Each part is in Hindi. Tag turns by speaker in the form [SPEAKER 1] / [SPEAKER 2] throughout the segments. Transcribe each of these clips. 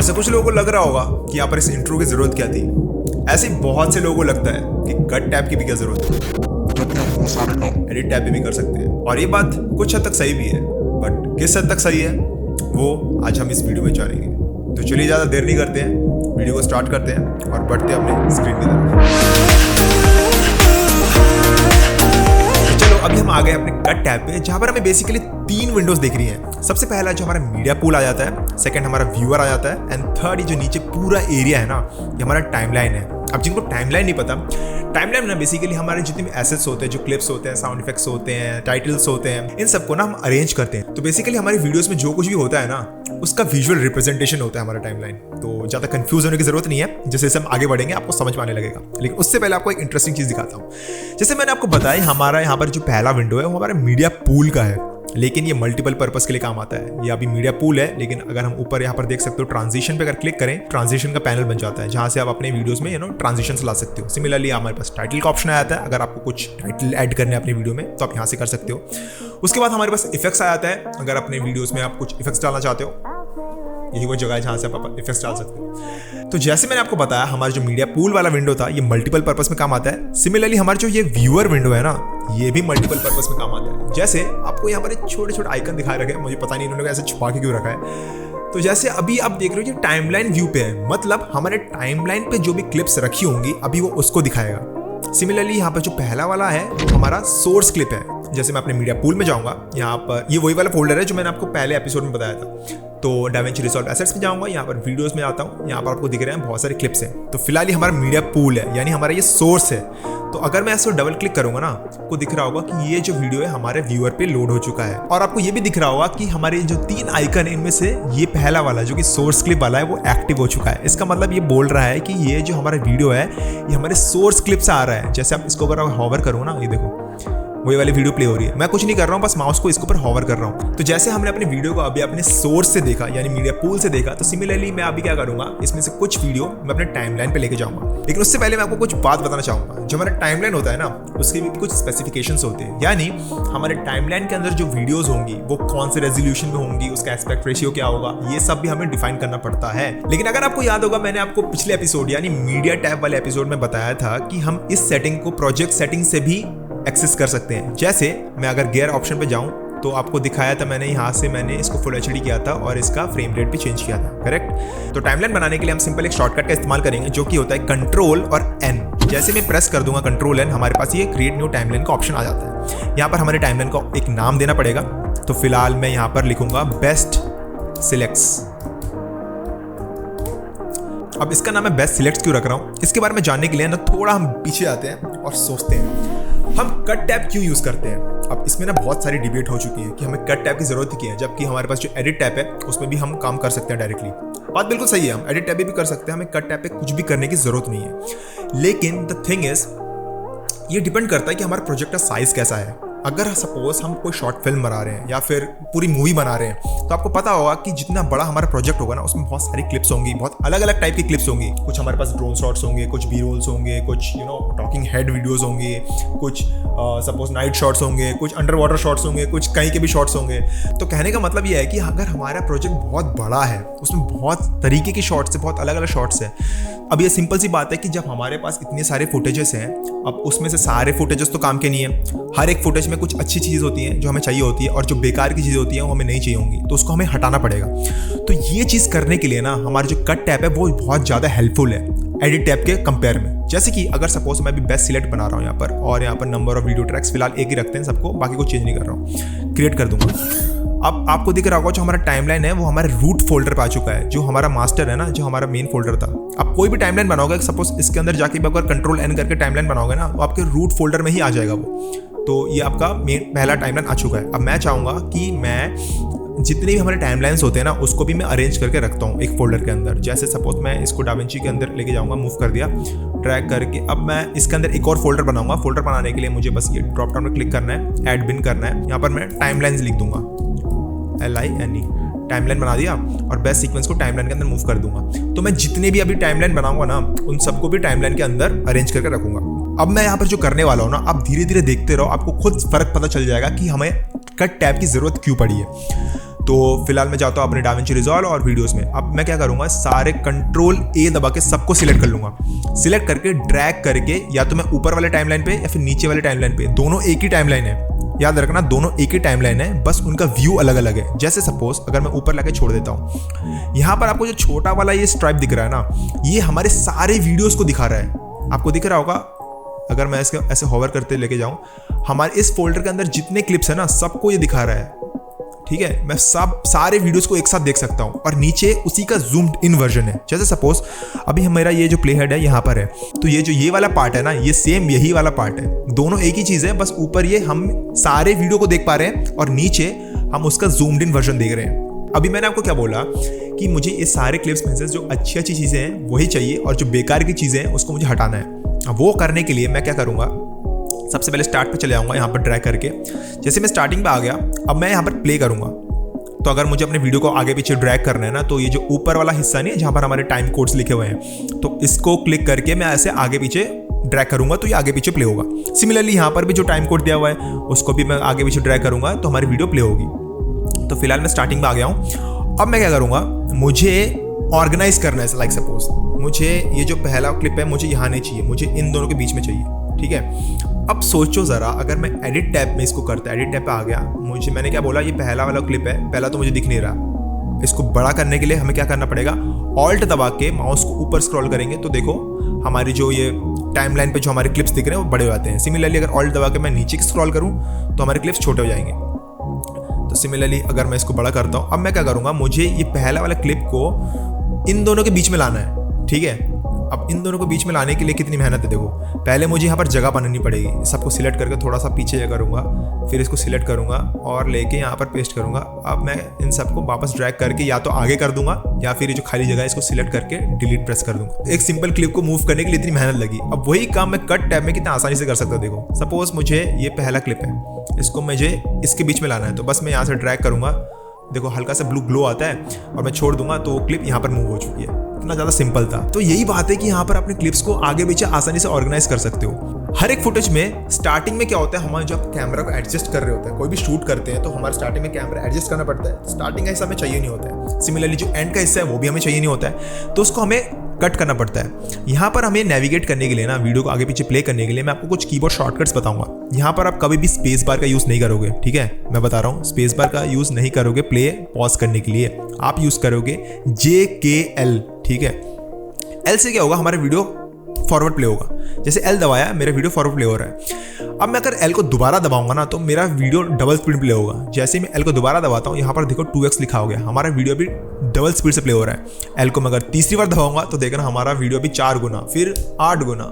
[SPEAKER 1] वैसे कुछ लोगों को लग रहा होगा कि यहाँ पर इस इंट्रो की जरूरत क्या थी। ऐसे बहुत से लोगों को लगता है कि कट टैब की भी क्या जरूरत है, एडिट टैब भी कर सकते हैं। और ये बात कुछ हद तक सही भी है, बट किस हद तक सही है वो आज हम इस वीडियो में जानेंगे। तो चलिए ज़्यादा देर नहीं करते हैं, वीडियो को स्टार्ट करते हैं और बढ़ते हैं अपने स्क्रीन की तरफ। चलो अभी हम आ गए अपने कट टैब पे, जहाँ पर हमें बेसिकली 3 विंडोज दिख रही हैं। सबसे पहला जो हमारा मीडिया पूल आ जाता है, सेकंड हमारा व्यूअर आ जाता है, एंड थर्ड ये जो नीचे पूरा एरिया है ना, ये हमारा टाइमलाइन है। अब जिनको टाइमलाइन नहीं पता, टाइमलाइन ना बेसिकली हमारे जितने भी एसेट्स होते हैं, जो क्लिप्स होते हैं, साउंड इफेक्ट्स होते हैं, टाइटल्स होते हैं, इन सबको ना हम अरेंज करते हैं। तो बेसिकली हमारी वीडियोस में जो कुछ भी होता है ना, उसका विजुअल रिप्रेजेंटेशन होता है हमारा टाइमलाइन। तो ज़्यादा कंफ्यूज होने की जरूरत नहीं है, जैसे हम आगे बढ़ेंगे आपको समझ में आने लगेगा। लेकिन उससे पहले आपको एक इंटरेस्टिंग चीज़ दिखाता हूँ। जैसे मैंने आपको बताया, हमारा यहाँ पर जो पहला विंडो है वो हमारा मीडिया पूल का है, लेकिन ये मल्टीपल पर्पस के लिए काम आता है। ये अभी मीडिया पूल है, लेकिन अगर हम ऊपर यहाँ पर देख सकते हो ट्रांजिशन पे अगर क्लिक करें, ट्रांजिशन का पैनल बन जाता है, जहाँ से आप अपने वीडियोस में ट्रांजिशंस ला सकते हो। सिमिलरली हमारे पास टाइटल का ऑप्शन आ जाता है, अगर आपको कुछ टाइटल ऐड करने हैं अपनी वीडियो में तो आप यहाँ से कर सकते हो। उसके बाद हमारे पास इफेक्ट्स आ जाता है, अगर अपने वीडियोस में आप कुछ इफेक्ट्स डालना चाहते हो, यही वो जगह है जहाँ से आप इफेक्ट्स डाल सकते हो। तो जैसे मैंने आपको बताया, हमारा जो मीडिया पूल वाला विंडो था ये मल्टीपल पर्पस में काम आता है। सिमिलरली हमारा जो ये व्यूअर विंडो है ना, ये भी मल्टीपल पर्पस में काम आता है। जैसे आपको यहाँ पर एक छोटे छोटे आइकन दिखाए रखे हैं, मुझे पता नहीं इन्होंने ऐसे छुपा के क्यों रखा है। तो जैसे अभी आप देख रहे हो ये टाइमलाइन व्यू पे है, मतलब हमारे टाइमलाइन पे जो भी क्लिप्स रखी होंगी अभी वो उसको दिखाएगा। सिमिलरली यहाँ पर जो पहला वाला है वो हमारा सोर्स क्लिप है। जैसे मैं अपने मीडिया पूल में जाऊंगा, यहाँ पर ये वही वाला फोल्डर है जो मैंने आपको पहले एपिसोड में बताया था। तो डाविंची रिजॉल्व एसेट्स में जाऊंगा, यहाँ पर वीडियोस में आता हूँ, यहाँ पर आपको दिख रहे हैं बहुत सारे क्लिप्स हैं। तो फिलहाल ये हमारा मीडिया पूल है, यानी हमारा ये सोर्स है। तो अगर मैं ऐसे डबल क्लिक करूंगा ना, आपको दिख रहा होगा कि ये जो वीडियो है हमारे व्यूअर पे लोड हो चुका है। और आपको ये भी दिख रहा होगा कि हमारे जो 3 आइकन है, इनमें से ये पहला वाला जो कि सोर्स क्लिप वाला है वो एक्टिव हो चुका है। इसका मतलब ये बोल रहा है कि ये जो हमारा वीडियो है ये हमारे सोर्स क्लिप से आ रहा है। जैसे आप इसको अगर हॉवर करो ना, ये देखो वही वाली वीडियो प्ले हो रही है। मैं कुछ नहीं कर रहा हूँ, बस माउस को इसके ऊपर हॉवर कर रहा हूँ। तो जैसे हमने अपने वीडियो को अभी अपने सोर्स से देखा, यानी मीडिया पूल से देखा, तो सिमिलरली मैं अभी क्या करूंगा, इसमें से कुछ वीडियो मैं अपने टाइमलाइन पे लेके जाऊंगा। लेकिन उससे पहले मैं आपको कुछ बात बताना चाहूंगा। जो हमारा टाइमलाइन होता है ना, उसके भी कुछ स्पेसिफिकेशंस होते हैं, यानी हमारे टाइमलाइन के अंदर जो वीडियोज होंगी वो कौन से रेजोल्यूशन में होंगी, उसका एस्पेक्ट रेशियो क्या होगा, ये सब भी हमें डिफाइन करना पड़ता है। लेकिन अगर आपको याद होगा, मैंने आपको पिछले एपिसोड यानी मीडिया टैब वाले एपिसोड में बताया था कि हम इस सेटिंग को प्रोजेक्ट सेटिंग से भी एक्सेस कर सकते हैं। जैसे मैं अगर गियर ऑप्शन पे जाऊं तो आपको दिखाया था मैंने, यहाँ से मैंने इसको फुल एचडी किया था और इसका फ्रेम रेट भी चेंज किया था, करेक्ट। तो टाइमलाइन बनाने के लिए हम सिंपल एक शॉर्टकट का इस्तेमाल करेंगे, जो कि होता है कंट्रोल और एन। जैसे मैं प्रेस कर दूंगा कंट्रोल एन, हमारे पास ये क्रिएट न्यू टाइमलाइन का ऑप्शन आ जाता है। यहाँ पर हमारे टाइमलाइन को एक नाम देना पड़ेगा। तो फिलहाल मैं यहाँ पर लिखूंगा बेस्ट सिलेक्ट्स। अब इसका नाम मैं बेस्ट सिलेक्ट्स क्यों रख रहा हूँ, इसके बारे में जानने के लिए ना थोड़ा हम पीछे आते हैं और सोचते हैं हम कट टैब क्यों यूज करते हैं। अब इसमें ना बहुत सारी डिबेट हो चुकी है कि हमें कट टैब की जरूरत ही है, जबकि हमारे पास जो एडिट टैब है उसमें भी हम काम कर सकते हैं डायरेक्टली। बात बिल्कुल सही है, हम एडिट टैब भी कर सकते हैं, हमें कट टैब पे कुछ भी करने की जरूरत नहीं है। लेकिन द थिंग इज, ये डिपेंड करता है कि हमारा प्रोजेक्ट का साइज कैसा है। अगर सपोज हम कोई शॉर्ट फिल्म बना रहे हैं या फिर पूरी मूवी बना रहे हैं, तो आपको पता होगा कि जितना बड़ा हमारा प्रोजेक्ट होगा ना, उसमें बहुत सारी क्लिप्स होंगी, बहुत अलग अलग टाइप की क्लिप्स होंगी। कुछ हमारे पास ड्रोन शॉट्स होंगे, कुछ बी रोल्स होंगे, कुछ टॉकिंग हेड वीडियोस होंगे, कुछ सपोज नाइट शॉट्स होंगे, कुछ अंडर वाटर शॉट्स होंगे, कुछ कहीं के भी शॉट्स होंगे। तो कहने का मतलब ये है कि अगर हमारा प्रोजेक्ट बहुत बड़ा है, उसमें बहुत तरीके की शॉट्स है, बहुत अलग अलग शॉट्स है। अब ये सिंपल सी बात है कि जब हमारे पास इतने सारे फुटेजेस हैं, अब उसमें से सारे फुटेजेस तो काम के नहीं है। हर एक फुटेज में कुछ अच्छी चीज़ होती है जो हमें चाहिए होती है, और जो बेकार की चीज़ होती है वो हमें नहीं चाहिए होंगी, तो उसको हमें हटाना पड़ेगा। तो ये चीज़ करने के लिए ना हमारा जो कट टैब है वो बहुत ज़्यादा हेल्पफुल है एडिट टैब के कंपेयर में। जैसे कि अगर सपोज मैं अभी बेस्ट सिलेक्ट बना रहा हूँ यहाँ पर, और यहाँ पर नंबर ऑफ वीडियो ट्रैक्स फिलहाल एक ही रखते हैं सबको, बाकी को चेंज नहीं कर रहा हूँ, क्रिएट कर दूंगा। अब आपको दिख रहा होगा जो हमारा टाइमलाइन है वो हमारे रूट फोल्डर पे आ चुका है, जो हमारा मास्टर है ना, जो हमारा मेन फोल्डर था। आप कोई भी टाइमलाइन बनाओगे, सपोज इसके अंदर जाके भी अगर कंट्रोल एन करके टाइमलाइन बनाओगे ना, तो आपके रूट फोल्डर में ही आ जाएगा वो। तो ये आपका मेन पहला टाइमलाइन आ चुका है। अब मैं चाहूँगा कि मैं जितने भी हमारे टाइमलाइंस होते हैं ना, उसको भी मैं अरेंज करके रखता हूँ एक फोल्डर के अंदर। जैसे सपोज मैं इसको डाविंची के अंदर लेके जाऊँगा, मूव कर दिया ड्रैग करके। अब मैं इसके अंदर एक और फोल्डर बनाऊंगा। फोल्डर बनाने के लिए मुझे बस ये ड्रॉप डाउन में क्लिक करना है, ऐड बिन करना है। यहाँ पर मैं टाइमलाइंस लिख दूंगा, LINE, टाइमलाइन बना दिया और बेस्ट सीक्वेंस को टाइमलाइन के अंदर मूव कर दूंगा। तो मैं जितने भी अभी टाइमलाइन बनाऊंगा ना, उन सबको भी टाइमलाइन के अंदर अरेंज करके रखूंगा। अब मैं यहाँ पर जो करने वाला हूँ ना, आप धीरे धीरे देखते रहो, आपको खुद फर्क पता चल जाएगा कि हमें कट टैब की जरूरत क्यों पड़ी है। तो फिलहाल मैं जाता हूँ अपने डाविंची रिजॉल्व और वीडियोस में। अब मैं क्या करूँगा, सारे कंट्रोल ए दबा के सबको सिलेक्ट कर लूँगा। सिलेक्ट करके ड्रैग करके या तो मैं ऊपर वाले टाइमलाइन पे या फिर नीचे वाले टाइमलाइन पे, दोनों एक ही टाइमलाइन है, याद रखना दोनों एक ही टाइमलाइन है, बस उनका व्यू अलग अलग है। जैसे सपोज अगर मैं ऊपर लाके छोड़ देता हूँ, यहाँ पर आपको जो छोटा वाला ये स्ट्राइप दिख रहा है ना, ये हमारे सारे वीडियोस को दिखा रहा है। आपको दिख रहा होगा, अगर मैं इसके ऐसे होवर करते लेके जाऊँ, हमारे इस फोल्डर के अंदर जितने क्लिप्स है ना, सबको ये दिखा रहा है। ठीक है, मैं सारे वीडियोस को एक साथ देख सकता हूँ और नीचे उसी का जूम्ड इन वर्जन है। जैसे सपोज अभी मेरा ये जो प्ले हेड है यहाँ पर है, तो ये जो ये वाला पार्ट है ना, ये सेम यही वाला पार्ट है, दोनों एक ही चीज़ है, बस ऊपर ये हम सारे वीडियो को देख पा रहे हैं और नीचे हम उसका जूम्ड इन वर्जन देख रहे हैं। अभी मैंने आपको क्या बोला कि मुझे ये सारे क्लिप्स में से जो अच्छी अच्छी चीज़ें हैं वही चाहिए और जो बेकार की चीज़ें हैं उसको मुझे हटाना है। अब वो करने के लिए मैं क्या करूँगा, सबसे पहले स्टार्ट पे चले आऊँगा, यहाँ पर ड्रैग करके। जैसे मैं स्टार्टिंग पे आ गया, अब मैं यहाँ पर प्ले करूँगा। तो अगर मुझे अपने वीडियो को आगे पीछे ड्रैग करना है ना, तो ये जो ऊपर वाला हिस्सा नहीं है जहाँ पर हमारे टाइम कोड्स लिखे हुए हैं, तो इसको क्लिक करके मैं ऐसे आगे पीछे ड्रैग करूँगा तो ये आगे पीछे प्ले होगा। सिमिलरली यहाँ पर भी जो टाइम कोड दिया हुआ है उसको भी मैं आगे पीछे ड्रैग करूँगा तो हमारी वीडियो प्ले होगी। तो फिलहाल मैं स्टार्टिंग में आ गया हूँ। अब मैं क्या करूँगा, मुझे ऑर्गेनाइज करना है। लाइक सपोज मुझे ये जो पहला क्लिप है मुझे यहाँ नहीं चाहिए, मुझे इन दोनों के बीच में चाहिए। ठीक है, अब सोचो ज़रा, अगर मैं एडिट टैब में इसको करता, एडिट टैब पे आ गया, मैंने क्या बोला, ये पहला वाला क्लिप है, पहला तो मुझे दिख नहीं रहा। इसको बड़ा करने के लिए हमें क्या करना पड़ेगा, ऑल्ट दबा के माउस को ऊपर स्क्रॉल करेंगे तो देखो हमारी जो ये टाइमलाइन पे जो हमारे क्लिप्स दिख रहे हैं वो बड़े हो जाते हैं। सिमिलरली अगर ऑल्ट दबा के मैं नीचे स्क्रॉल करूँ तो हमारे क्लिप्स छोटे हो जाएंगे। तो सिमिलरली अगर मैं इसको बड़ा करता हूँ, अब मैं क्या करूँगा, मुझे ये पहला वाला क्लिप को इन दोनों के बीच में लाना है। ठीक है, अब इन दोनों को बीच में लाने के लिए कितनी मेहनत है देखो। पहले मुझे यहाँ पर जगह बनानी पड़ेगी, सबको सिलेक्ट करके थोड़ा सा पीछे करूँगा, फिर इसको सिलेक्ट करूँगा और लेके यहाँ पर पेस्ट करूँगा। अब मैं इन सबको वापस ड्रैग करके या तो आगे कर दूंगा या फिर ये जो खाली जगह है इसको सिलेक्ट करके डिलीट प्रेस कर दूंगा। एक सिंपल क्लिप को मूव करने के लिए इतनी मेहनत लगी। अब वही काम मैं कट टैब में कितना आसानी से कर सकता हूँ। देखो सपोज मुझे ये पहला क्लिप है, इसको मुझे इसके बीच में लाना है, तो बस मैं यहाँ से ड्रैग करूँगा, देखो हल्का सा ब्लू ग्लो आता है और मैं छोड़ दूंगा तो वो क्लिप यहाँ पर मूव हो चुकी है। इतना ज़्यादा सिंपल था। तो यही बात है कि यहाँ पर अपने क्लिप्स को आगे पीछे आसानी से ऑर्गेनाइज कर सकते हो। हर एक फुटेज में स्टार्टिंग में क्या होता है, हमारे जब कैमरा को एडजस्ट कर रहे होते हैं, कोई भी शूट करते हैं तो हमारे स्टार्टिंग में कैमरा एडजस्ट करना पड़ता है। स्टार्टिंग का हिस्सा हमें चाहिए नहीं होता है, सिमिलरली जो एंड का हिस्सा है वो भी हमें चाहिए नहीं होता है, तो उसको हमें कट करना पड़ता है। यहाँ पर हमें नेविगेट करने के लिए ना, वीडियो को आगे पीछे प्ले करने के लिए मैं आपको कुछ कीबोर्ड शॉर्टकट्स बताऊंगा। यहाँ पर आप कभी भी स्पेस बार का यूज़ नहीं करोगे। ठीक है, मैं बता रहा हूँ, स्पेस बार का यूज़ नहीं करोगे प्ले पॉज करने के लिए, आप यूज़ करोगे JKL। ठीक है, L से क्या होगा, हमारा वीडियो फॉरवर्ड प्ले होगा। जैसे L दबाया, मेरा वीडियो फॉरवर्ड प्ले हो रहा है। अब मैं अगर L को दोबारा दबाऊंगा ना तो मेरा वीडियो डबल स्पीड प्ले होगा। जैसे मैं L को दोबारा दबाता हूँ, यहाँ पर देखो 2x लिखा हो गया, हमारा वीडियो भी डबल स्पीड से प्ले हो रहा है। L को मैं अगर तीसरी बार दबाऊंगा तो देखना हमारा वीडियो भी 4 गुना, फिर 8 गुना,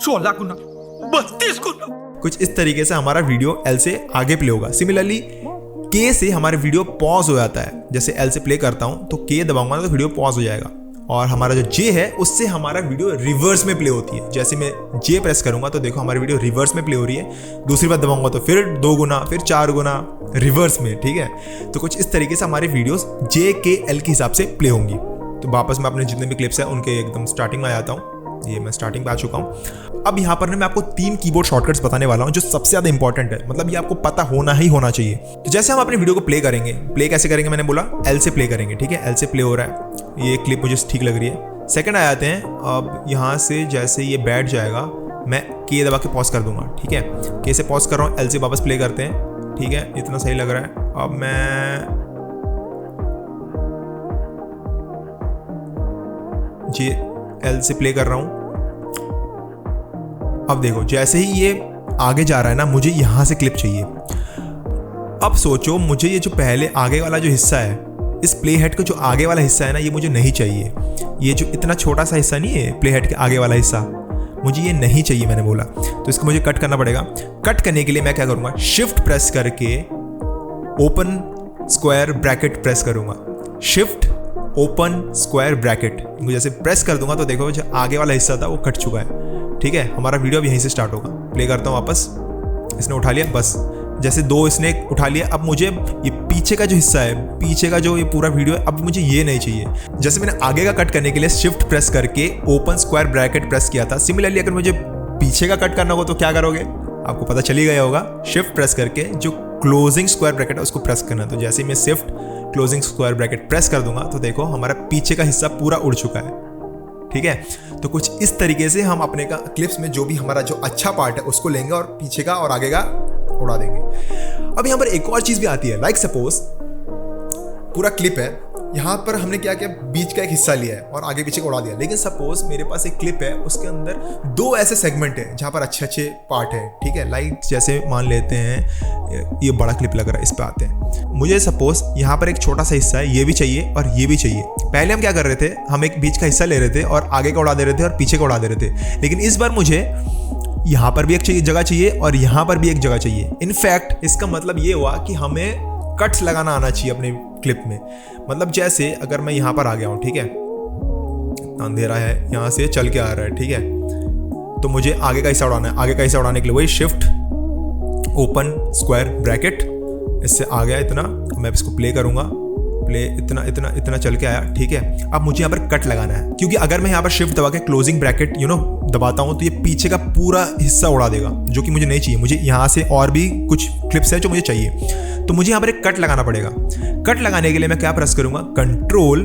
[SPEAKER 1] 16 गुना, 32 गुना, कुछ इस तरीके से हमारा वीडियो L से आगे प्ले होगा। सिमिलरली K से हमारे वीडियो पॉज हो जाता है। जैसे L से प्ले करता हूँ तो K दबाऊंगा ना तो वीडियो पॉज हो जाएगा। और हमारा जो J है उससे हमारा वीडियो रिवर्स में प्ले होती है। जैसे मैं J प्रेस करूंगा तो देखो हमारी वीडियो रिवर्स में प्ले हो रही है। दूसरी बार दबाऊंगा तो फिर 2 गुना, फिर 4 गुना रिवर्स में। ठीक है, तो कुछ इस तरीके से हमारे वीडियोस JKL के हिसाब से प्ले होंगी। तो वापस मैं अपने जितने भी क्लिप्स हैं उनके एकदम स्टार्टिंग में आ जाता हूँ। ये मैं स्टार्टिंग पे आ चुका हूँ। अब यहाँ पर मैं आपको 3 कीबोर्ड शॉर्टकट्स बताने वाला हूँ जो सबसे ज़्यादा इंपॉर्टेंट है, मतलब ये आपको पता होना ही होना चाहिए। तो जैसे हम अपनी वीडियो को प्ले करेंगे, प्ले कैसे करेंगे, मैंने बोला L से प्ले करेंगे। ठीक है, L से प्ले हो रहा है, ये क्लिप मुझे ठीक लग रही है। सेकंड आ जाते हैं, अब यहाँ से जैसे ये बैठ जाएगा मैं K दबा के पॉज कर दूंगा। ठीक है, K से पॉज कर रहा हूँ, L से वापस प्ले करते हैं। ठीक है, इतना सही लग रहा है। अब मैं L से प्ले कर रहा हूँ। अब देखो जैसे ही ये आगे जा रहा है ना, मुझे यहाँ से क्लिप चाहिए। अब सोचो मुझे ये जो पहले आगे वाला जो हिस्सा है, इस प्ले हेड का जो आगे वाला हिस्सा है ना, ये मुझे नहीं चाहिए। ये जो इतना छोटा सा हिस्सा नहीं है प्ले हेड के आगे वाला हिस्सा, मुझे ये नहीं चाहिए, मैंने बोला। तो इसको मुझे कट करना पड़ेगा। कट करने के लिए मैं क्या करूँगा, शिफ्ट प्रेस करके ओपन स्क्वायर ब्रैकेट प्रेस करूँगा। शिफ्ट ओपन स्क्वायर ब्रैकेट जैसे प्रेस कर दूंगा तो देखो जो आगे वाला हिस्सा था वो कट चुका है। ठीक है, हमारा वीडियो अब यहीं से स्टार्ट होगा। प्ले करता हूँ वापस, इसने उठा लिया, बस जैसे 2 इसने उठा लिया। अब मुझे ये पीछे का जो हिस्सा है, पीछे का जो ये पूरा वीडियो है, अब मुझे ये नहीं चाहिए। जैसे मैंने आगे का कट करने के लिए शिफ्ट प्रेस करके ओपन स्क्वायर ब्रैकेट प्रेस किया था, सिमिलरली अगर मुझे पीछे का कट करना हो तो क्या करोगे, आपको पता चली गया होगा। शिफ्ट प्रेस करके जो क्लोजिंग स्क्वायर ब्रैकेट है उसको प्रेस करना है। तो जैसे ही मैं shift closing square bracket press कर दूंगा तो देखो हमारा पीछे का हिस्सा पूरा उड़ चुका है। ठीक है, तो कुछ इस तरीके से हम अपने का क्लिप्स में जो भी हमारा जो अच्छा पार्ट है उसको लेंगे और पीछे का और आगे का उड़ा देंगे। अब यहाँ पर एक और चीज भी आती है, लाइक सपोज पूरा क्लिप है, यहाँ पर हमने क्या किया, बीच का एक हिस्सा लिया है और आगे पीछे को उड़ा दिया। लेकिन सपोज मेरे पास एक क्लिप है, उसके अंदर 2 ऐसे सेगमेंट है जहाँ पर अच्छे अच्छे पार्ट है। ठीक है, लाइक जैसे मान लेते हैं ये बड़ा क्लिप लग रहा है, इस पे आते हैं। मुझे सपोज यहाँ पर एक छोटा सा हिस्सा है, ये भी चाहिए और ये भी चाहिए। पहले हम क्या कर रहे थे, हम एक बीच का हिस्सा ले रहे थे और आगे का उड़ा दे रहे थे और पीछे का उड़ा दे रहे थे। लेकिन इस बार मुझे यहाँ पर भी एक जगह चाहिए और यहाँ पर भी एक जगह चाहिए। इनफैक्ट इसका मतलब ये हुआ कि हमें कट्स लगाना आना चाहिए अपने क्लिप में। मतलब जैसे अगर मैं यहाँ पर आ गया हूँ, ठीक है, अंधेरा है, यहाँ से चल के आ रहा है, ठीक है, तो मुझे आगे का हिस्सा उड़ाना है। आगे का हिस्सा उड़ाने के लिए वही शिफ्ट ओपन स्क्वायर ब्रैकेट, इससे आ गया इतना, मैं इसको प्ले करूँगा, प्ले इतना इतना इतना चल के आया। ठीक है, अब मुझे यहाँ पर कट लगाना है, क्योंकि अगर मैं यहाँ पर शिफ्ट दबा के क्लोजिंग ब्रैकेट दबाता हूँ तो ये पीछे का पूरा हिस्सा उड़ा देगा, जो कि मुझे नहीं चाहिए। मुझे यहाँ से और भी कुछ क्लिप्स है जो मुझे चाहिए, तो मुझे यहाँ पर एक कट लगाना पड़ेगा। कट लगाने के लिए मैं क्या प्रेस करूँगा, कंट्रोल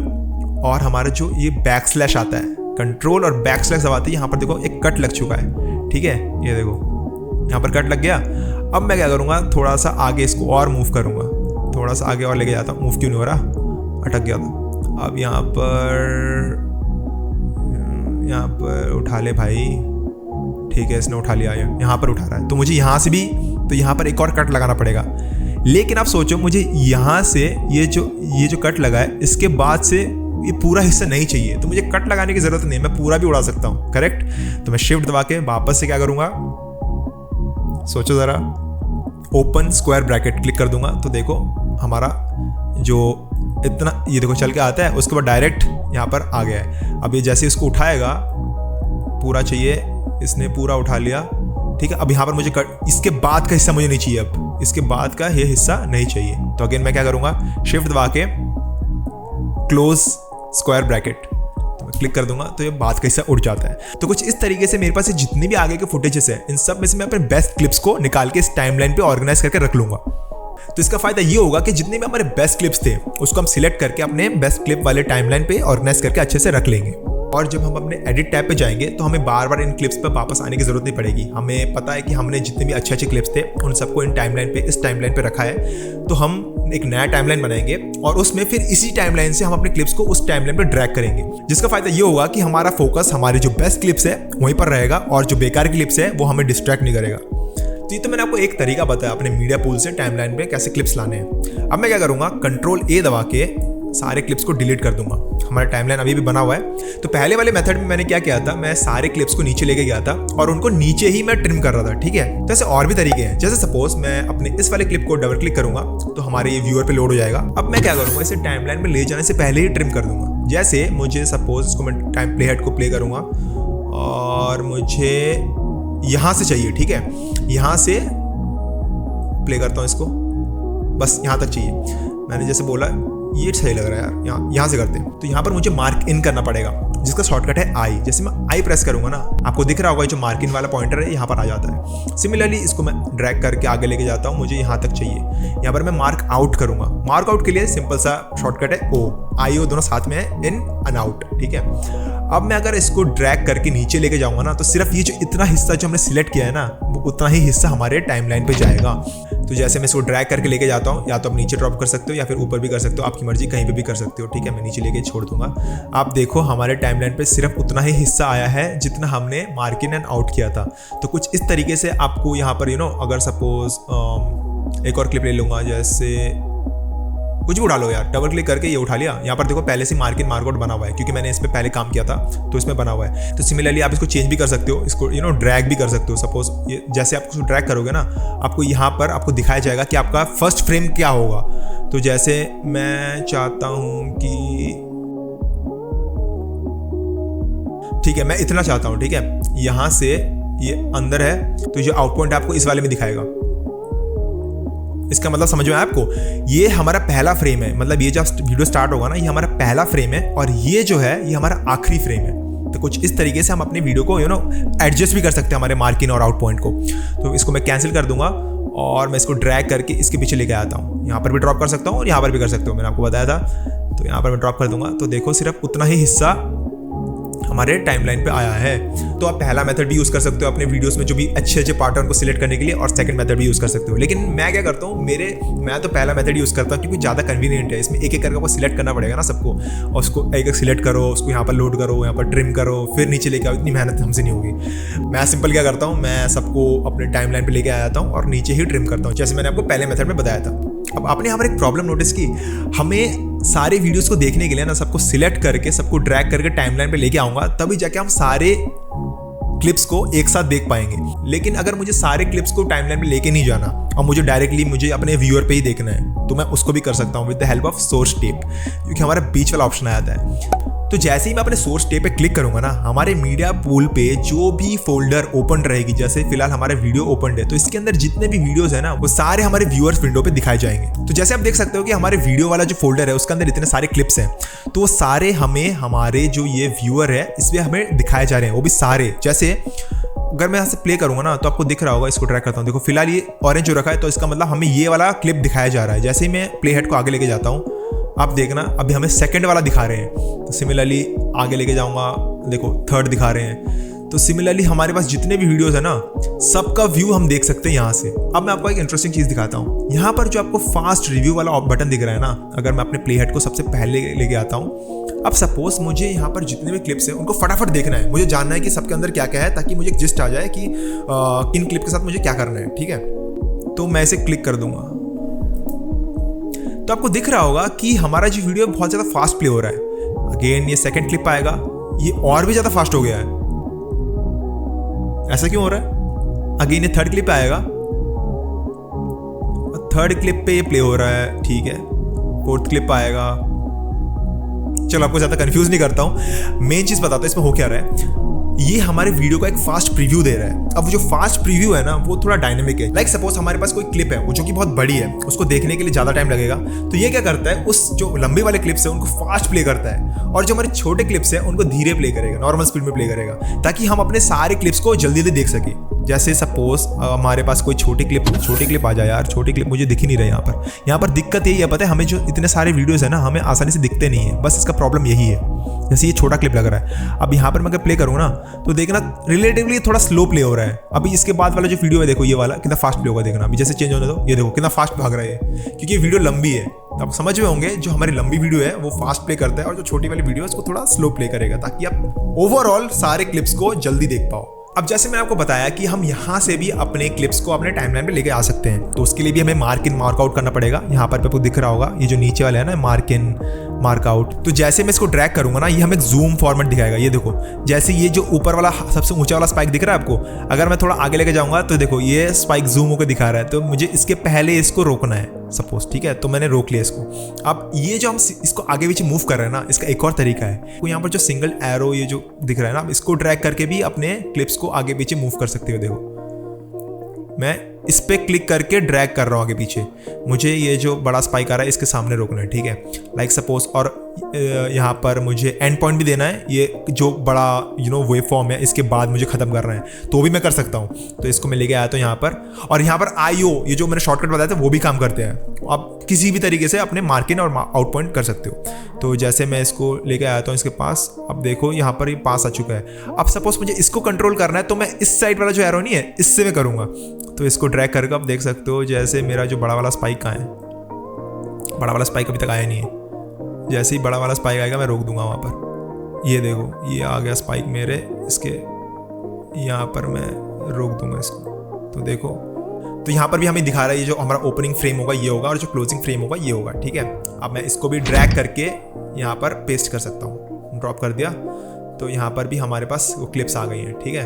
[SPEAKER 1] और हमारा जो ये बैक स्लैश आता है, कंट्रोल और बैक स्लैश दबाते यहाँ पर देखो एक कट लग चुका है। ठीक है, ये देखो यहाँ पर कट लग गया। अब मैं क्या करूँगा, थोड़ा सा आगे इसको और मूव करूँगा, थोड़ा सा आगे और लेके जाता हूँ। मूव क्यों नहीं हो रहा, अटक गया था। अब यहाँ पर उठा ले भाई, ठीक है, इसने उठा लिया, यहाँ पर उठा रहा है, तो मुझे यहाँ से भी, तो यहाँ पर एक और कट लगाना पड़ेगा। लेकिन आप सोचो, मुझे यहाँ से ये जो कट लगा है, इसके बाद से ये पूरा हिस्सा नहीं चाहिए, तो मुझे कट लगाने की जरूरत नहीं, मैं पूरा भी उड़ा सकता हूँ। करेक्ट, तो मैं शिफ्ट दबा के वापस से क्या करूँगा, सोचो ज़रा, ओपन स्क्वायर ब्रैकेट क्लिक कर दूंगा, तो देखो हमारा जो इतना ये देखो चल के आता है, उसके बाद डायरेक्ट यहाँ पर आ गया है। अब ये जैसे इसको उठाएगा, पूरा चाहिए, इसने पूरा उठा लिया। ठीक है, अब यहाँ पर मुझे इसके बाद का हिस्सा मुझे नहीं चाहिए, अब इसके बाद का ये हिस्सा नहीं चाहिए। तो अगेन मैं क्या करूँगा, शिफ्ट दबा के क्लोज स्क्वायर ब्रैकेट क्लिक कर दूंगा, तो ये बाद का हिस्सा उड़ जाता है। तो कुछ इस तरीके से मेरे पास जितनी भी आगे के फुटेजेस है, इन सब में से मैं अपने बेस्ट क्लिप्स को निकाल के इस टाइमलाइन पे ऑर्गेनाइज करके रख लूंगा। तो इसका फायदा ये होगा कि जितने भी हमारे बेस्ट क्लिप्स थे उसको हम सिलेक्ट करके अपने बेस्ट क्लिप वाले टाइमलाइन पे ऑर्गेनाइज करके अच्छे से रख लेंगे। और जब हम अपने एडिट टैब पे जाएंगे तो हमें बार बार इन क्लिप्स पे वापस आने की जरूरत नहीं पड़ेगी। हमें पता है कि हमने जितने भी अच्छे अच्छे क्लिप्स थे उन सबको इन टाइमलाइन पे, इस टाइमलाइन पे रखा है। तो हम एक नया टाइमलाइन बनाएंगे और उसमें फिर इसी टाइमलाइन से हम अपने क्लिप्स को उस टाइमलाइन पे ड्रैग करेंगे, जिसका फायदा ये होगा कि हमारा फोकस हमारे जो बेस्ट क्लिप्स है वहीं पर रहेगा और जो बेकार क्लिप्स है वो हमें डिस्ट्रैक्ट नहीं करेगा। तो ये तो मैंने आपको एक तरीका बताया अपने मीडिया पूल से टाइमलाइन पे कैसे क्लिप्स लाने हैं। अब मैं क्या करूँगा, कंट्रोल ए दबा के सारे क्लिप्स को डिलीट कर दूंगा। हमारा टाइमलाइन अभी भी बना हुआ है। तो पहले वाले मेथड में मैंने क्या किया था, मैं सारे क्लिप्स को नीचे लेके गया था और उनको नीचे ही मैं ट्रिम कर रहा था। ठीक है, तो ऐसे और भी तरीके हैं। जैसे सपोज मैं अपने इस वाले क्लिप को डबल क्लिक करूंगा तो हमारे ये व्यूअर पे लोड हो जाएगा। अब मैं क्या करूंगा, इसे टाइमलाइन में ले जाने से पहले ही ट्रिम कर दूंगा। जैसे मुझे सपोज इसको मैं टाइम प्ले हेड को प्ले करूंगा और मुझे यहाँ से चाहिए। ठीक है, यहाँ से प्ले करता हूँ इसको, बस यहाँ तक चाहिए। मैंने जैसे बोला ये सही लग रहा है यार, यहाँ से करते हैं। तो यहाँ पर मुझे मार्क इन करना पड़ेगा, जिसका शॉर्टकट है आई। जैसे मैं आई प्रेस करूंगा ना, आपको दिख रहा होगा जो मार्क इन वाला पॉइंटर है यहाँ पर आ जाता है। सिमिलरली इसको मैं ड्रैग करके आगे लेके जाता हूँ, मुझे यहाँ तक चाहिए। यहाँ पर मैं मार्क आउट करूंगा। मार्क आउट के लिए सिंपल सा शॉर्टकट है ओ, आई ओ दोनों साथ में है, इन एंड आउट। ठीक है, अब मैं अगर इसको ड्रैग करके नीचे लेके जाऊंगा ना, तो सिर्फ ये जो इतना हिस्सा जो हमने सिलेक्ट किया है ना, वो उतना ही हिस्सा हमारे टाइमलाइन पे जाएगा। तो जैसे मैं इसको ड्रैग करके लेके जाता हूँ, या तो आप नीचे ड्रॉप कर सकते हो या फिर ऊपर भी कर सकते हो, आपकी मर्जी, कहीं पे भी कर सकते हो। ठीक है, मैं नीचे लेके छोड़ दूंगा। आप देखो हमारे टाइमलाइन पे सिर्फ उतना ही हिस्सा आया है जितना हमने मार्क इन एंड आउट किया था। तो कुछ इस तरीके से आपको यहाँ पर अगर सपोज एक और क्लिप ले लूँगा, जैसे कुछ भी उठा लो यार, डबल क्लिक करके ये उठा लिया। यहाँ पर देखो पहले से मार्क इन मार्क आउट बना हुआ है, क्योंकि मैंने इस पे पहले काम किया था तो इसमें बना हुआ है। तो सिमिलरली आप इसको चेंज भी कर सकते हो, इसको ड्रैग भी कर सकते हो। सपोज ये जैसे आप इसको ड्रैग करोगे ना, आपको यहाँ पर आपको दिखाया जाएगा कि आपका फर्स्ट फ्रेम क्या होगा। तो जैसे मैं चाहता हूँ कि, ठीक है, मैं इतना चाहता हूँ। ठीक है, यहाँ से ये अंदर है, तो जो आउट पॉइंट आपको इस वाले में दिखाएगा। इसका मतलब समझ में आया आपको, ये हमारा पहला फ्रेम है। मतलब ये जब वीडियो स्टार्ट होगा ना, ये हमारा पहला फ्रेम है और ये जो है ये हमारा आखिरी फ्रेम है। तो कुछ इस तरीके से हम अपनी वीडियो को एडजस्ट भी कर सकते हैं हमारे मार्क इन और आउट पॉइंट को। तो इसको मैं कैंसिल कर दूंगा और मैं इसको ड्रैग करके इसके पीछे लेके आता हूँ। यहाँ पर भी ड्रॉप कर सकता हूँ और यहाँ पर भी कर सकता हूँ, मैंने आपको बताया था। तो यहाँ पर मैं ड्रॉप कर दूंगा, तो देखो सिर्फ उतना ही हिस्सा हमारे टाइमलाइन पे आया है। तो आप पहला मेथड भी यूज़ कर सकते हो अपने वीडियोस में जो भी अच्छे अच्छे पार्ट है उनको सिलेक्ट करने के लिए, और सेकंड मेथड भी यूज़ कर सकते हो। लेकिन मैं क्या करता हूँ, मैं तो पहला मेथड यूज़ करता हूँ क्योंकि ज़्यादा कन्वीनियंट है। इसमें एक एक करके आपको सिलेक्ट करना पड़ेगा ना सबको, और उसको एक एक सिलेक्ट करो, उसको यहाँ पर लोड करो, यहाँ पर ट्रिम करो, फिर नीचे लेके आओ। इतनी मेहनत हमसे नहीं होगी। मैं सिंपल क्या करता हूँ, मैं सबको अपने टाइमलाइन पे लेके आ जाता हूँ और नीचे ही ट्रिम करता हूँ, जैसे मैंने आपको पहले मेथड में बताया था। अब आपने यहाँ पर एक प्रॉब्लम नोटिस की, हमें सारे वीडियोस को देखने के लिए ना सबको सिलेक्ट करके सबको ड्रैग करके टाइमलाइन पे लेके आऊंगा, तभी जाके हम सारे क्लिप्स को एक साथ देख पाएंगे। लेकिन अगर मुझे सारे क्लिप्स को टाइमलाइन पे लेके नहीं जाना और मुझे अपने व्यूअर पे ही देखना है, तो मैं उसको भी कर सकता हूँ with the help of source tape, क्योंकि हमारा बीच वाला ऑप्शन आ जाता है। तो जैसे ही मैं अपने सोर्स टेप पे क्लिक करूंगा ना, हमारे मीडिया पूल पे जो भी फोल्डर ओपन रहेगी, जैसे फिलहाल हमारा वीडियो ओपन है, तो इसके अंदर जितने भी वीडियोस है ना वो सारे हमारे व्यूअर्स विंडो पे दिखाए जाएंगे। तो जैसे आप देख सकते हो कि हमारे वीडियो वाला जो फोल्डर है उसके अंदर इतने सारे क्लिप्स हैं, तो वो सारे हमें हमारे जो ये व्यूअर है इसमें हमें दिखाए जा रहे हैं, वो भी सारे। जैसे अगर मैं यहाँ से प्ले करूंगा ना तो आपको दिख रहा होगा, इसको ट्रैक करता हूँ, देखो फिलहाल ये ऑरेंज हो रखा है, तो इसका मतलब हमें ये वाला क्लिप दिखाया जा रहा है। जैसे ही मैं प्ले हेड को आगे लेके जाता हूँ, आप देखना अभी हमें सेकंड वाला दिखा रहे हैं, तो सिमिलरली आगे लेके जाऊंगा, देखो थर्ड दिखा रहे हैं। तो सिमिलरली हमारे पास जितने भी वीडियोस है ना सबका व्यू हम देख सकते हैं यहाँ से। अब मैं आपको एक इंटरेस्टिंग चीज़ दिखाता हूँ, यहाँ पर जो आपको फास्ट रिव्यू वाला बटन दिख रहा है ना, अगर मैं अपने प्ले हेड को सबसे पहले लेके आता हूँ, अब सपोज मुझे यहाँ पर जितने भी क्लिप्स हैं उनको फटाफट देखना है, मुझे जानना है कि सबके अंदर क्या क्या है, ताकि मुझे एक जिस्ट आ जाए कि किन क्लिप के साथ मुझे क्या करना है। ठीक है, तो मैं इसे क्लिक कर दूंगा, तो आपको दिख रहा होगा कि हमारा जो वीडियो बहुत ज़्यादा फास्ट प्ले हो रहा है। अगेन ये सेकंड क्लिप आएगा, ये और भी ज़्यादा फास्ट हो गया है, ऐसा क्यों हो रहा है। अगेन ये थर्ड क्लिप आएगा, थर्ड क्लिप पे ये प्ले हो रहा है, ठीक है। फोर्थ क्लिप आएगा, चलो आपको ज़्यादा कंफ्यूज नहीं करता हूँ, मेन चीज़ बताता हूँ इसमें हो क्या रहा है। ये हमारे वीडियो का एक फास्ट प्रीव्यू दे रहा है। अब वो जो फास्ट प्रीव्यू है ना वो थोड़ा डायनेमिक है। लाइक सपोज हमारे पास कोई क्लिप है वो जो कि बहुत बड़ी है, उसको देखने के लिए ज़्यादा टाइम लगेगा, तो ये क्या करता है, उस जो लंबे वाले क्लिप्स है उनको फास्ट प्ले करता है, और जो हमारे छोटे क्लिप्स है उनको धीरे प्ले करेगा, नॉर्मल स्पीड में प्ले करेगा, ताकि हम अपने सारे क्लिप्स को जल्दी जल्दी देख सके। जैसे सपोज हमारे पास कोई छोटी क्लिप आ जाए, यार छोटी क्लिप मुझे दिख ही नहीं रही यहाँ पर दिक्कत यही है, पता है हमें जो इतने सारे वीडियोस है ना हमें आसानी से दिखते नहीं है, बस इसका प्रॉब्लम यही है। जैसे ये छोटा क्लिप लग रहा है, अब यहाँ पर मैं अगर प्ले करूँ ना तो देखना रिलेटिवली थोड़ा स्लो प्ले हो रहा है। अभी इसके बाद वाला जो वीडियो है देखो ये वाला कितना फास्ट प्ले होगा, देखना अभी जैसे चेंज होने दो, ये देखो कितना फास्ट भाग रहा है, क्योंकि ये वीडियो लंबी है। तो आप समझ में होंगे जो हमारी लंबी वीडियो है वो फास्ट प्ले करता है, और जो छोटी वाली वीडियो है उसको थोड़ा स्लो प्ले करेगा, ताकि आप ओवरऑल सारे क्लिप्स को जल्दी देख पाओ। अब जैसे मैंने आपको बताया कि हम यहाँ से भी अपने क्लिप्स को अपने टाइमलाइन पे लेके आ सकते हैं, तो उसके लिए भी हमें मार्क इन मार्क आउट करना पड़ेगा। यहाँ पर आपको दिख रहा होगा ये जो नीचे वाला है ना मार्क इन मार्क आउट, तो जैसे मैं इसको ड्रैग करूंगा ना ये हमें जूम फॉर्मेट दिखाएगा। ये देखो जैसे ये जो ऊपर वाला सबसे ऊंचा वाला स्पाइक दिख रहा है आपको, अगर मैं थोड़ा आगे लेके जाऊंगा तो देखो ये स्पाइक जूम होकर दिखा रहा है, तो मुझे इसके पहले इसको रोकना है सपोज, ठीक है, तो मैंने रोक लिया इसको। अब ये जो हम इसको आगे पीछे मूव कर रहे हैं ना, इसका एक और तरीका है, यहाँ पर जो सिंगल एरो ये जो दिख रहा है ना, आप इसको ड्रैग करके भी अपने क्लिप्स को आगे पीछे मूव कर सकते हो। देखो मैं इस पे क्लिक करके ड्रैग कर रहा हूँ आगे पीछे, मुझे ये जो बड़ा स्पाइक आ रहा है इसके सामने रोकना है, ठीक है, लाइक सपोज। और यहाँ पर मुझे एंड पॉइंट भी देना है, ये जो बड़ा वेव फॉर्म है इसके बाद मुझे खत्म करना है, तो भी मैं कर सकता हूँ। तो इसको मैं लेके आया तो यहाँ पर, और यहाँ पर IO ये जो मैंने शॉर्टकट बताया था वो भी काम करते हैं। आप किसी भी तरीके से अपने मार्क इन और आउट पॉइंट कर सकते हो। तो जैसे मैं इसको लेके आया था इसके पास, अब देखो यहाँ पर ये पास आ चुका है। अब सपोज मुझे इसको कंट्रोल करना है, तो मैं इस साइड वाला जो एरो नहीं है इससे मैं करूँगा, तो इसको ड्रैग करके आप देख सकते हो जैसे मेरा जो बड़ा वाला स्पाइक कहाँ है, बड़ा वाला स्पाइक अभी तक आया नहीं है। जैसे ही बड़ा वाला स्पाइक आएगा मैं रोक दूंगा वहाँ पर, ये देखो ये आ गया स्पाइक मेरे, इसके यहाँ पर मैं रोक दूंगा इसको, तो देखो तो यहाँ पर भी हमें दिखा रहा है ये जो हमारा ओपनिंग फ्रेम होगा ये होगा और जो क्लोजिंग फ्रेम होगा ये होगा, ठीक है। अब मैं इसको भी ड्रैग करके यहाँ पर पेस्ट कर सकता हूँ, ड्रॉप कर दिया, तो यहाँ पर भी हमारे पास वो क्लिप्स आ गई हैं, ठीक है।